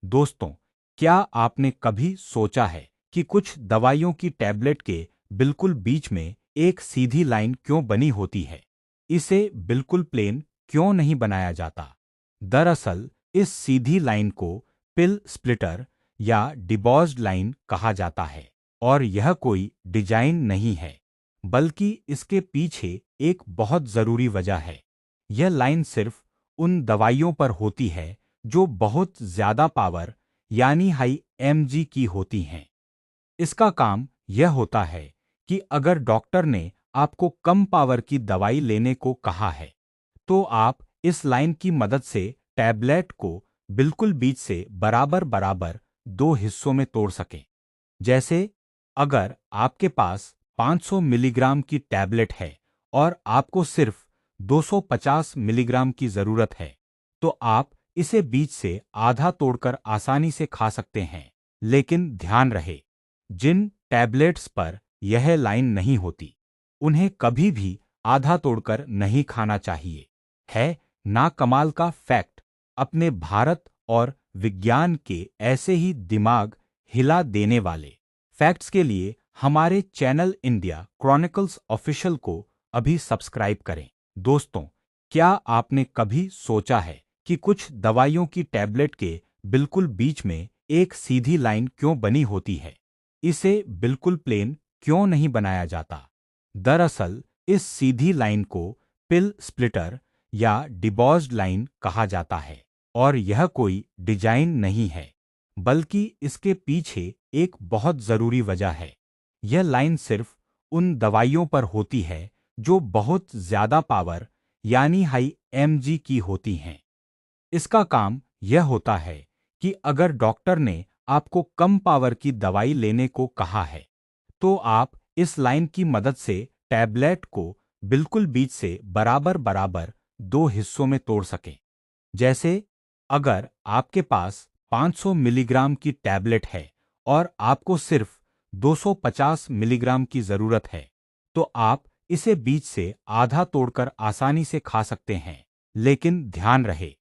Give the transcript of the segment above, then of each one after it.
दोस्तों, क्या आपने कभी सोचा है कि कुछ दवाइयों की टैबलेट के बिल्कुल बीच में एक सीधी लाइन क्यों बनी होती है? इसे बिल्कुल प्लेन क्यों नहीं बनाया जाता? दरअसल, इस सीधी लाइन को पिल स्प्लिटर या डिबॉज्ड लाइन कहा जाता है और यह कोई डिजाइन नहीं है, बल्कि इसके पीछे एक बहुत जरूरी वजह है। यह लाइन सिर्फ उन दवाइयों पर होती है जो बहुत ज्यादा पावर यानी हाई एमजी की होती हैं। इसका काम यह होता है कि अगर डॉक्टर ने आपको कम पावर की दवाई लेने को कहा है, तो आप इस लाइन की मदद से टैबलेट को बिल्कुल बीच से बराबर बराबर दो हिस्सों में तोड़ सकें। जैसे, अगर आपके पास 500 मिलीग्राम की टैबलेट है और आपको सिर्फ 250 मिलीग्राम की जरूरत है, तो आप इसे बीच से आधा तोड़कर आसानी से खा सकते हैं। लेकिन ध्यान रहे, जिन टैबलेट्स पर यह लाइन नहीं होती, उन्हें कभी भी आधा तोड़कर नहीं खाना चाहिए। है ना कमाल का फैक्ट? अपने भारत और विज्ञान के ऐसे ही दिमाग हिला देने वाले फैक्ट्स के लिए हमारे चैनल इंडिया क्रॉनिकल्स ऑफिशियल को अभी सब्सक्राइब करें। दोस्तों, क्या आपने कभी सोचा है कि कुछ दवाइयों की टैबलेट के बिल्कुल बीच में एक सीधी लाइन क्यों बनी होती है? इसे बिल्कुल प्लेन क्यों नहीं बनाया जाता? दरअसल, इस सीधी लाइन को पिल स्प्लिटर या डिबॉज्ड लाइन कहा जाता है और यह कोई डिजाइन नहीं है, बल्कि इसके पीछे एक बहुत जरूरी वजह है। यह लाइन सिर्फ उन दवाइयों पर होती है जो बहुत ज्यादा पावर यानी हाई एमजी की होती हैं। इसका काम यह होता है कि अगर डॉक्टर ने आपको कम पावर की दवाई लेने को कहा है, तो आप इस लाइन की मदद से टैबलेट को बिल्कुल बीच से बराबर बराबर दो हिस्सों में तोड़ सकें। जैसे, अगर आपके पास 500 मिलीग्राम की टैबलेट है और आपको सिर्फ 250 मिलीग्राम की जरूरत है, तो आप इसे बीच से आधा तोड़कर आसानी से खा सकते हैं। लेकिन ध्यान रहे,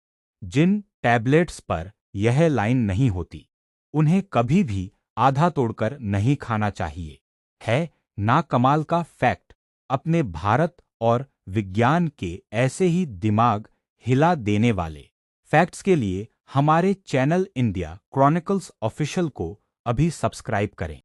जिन टैबलेट्स पर यह लाइन नहीं होती, उन्हें कभी भी आधा तोड़कर नहीं खाना चाहिए। है ना कमाल का फैक्ट? अपने भारत और विज्ञान के ऐसे ही दिमाग हिला देने वाले फैक्ट्स के लिए हमारे चैनल इंडिया क्रॉनिकल्स ऑफिशियल को अभी सब्सक्राइब करें।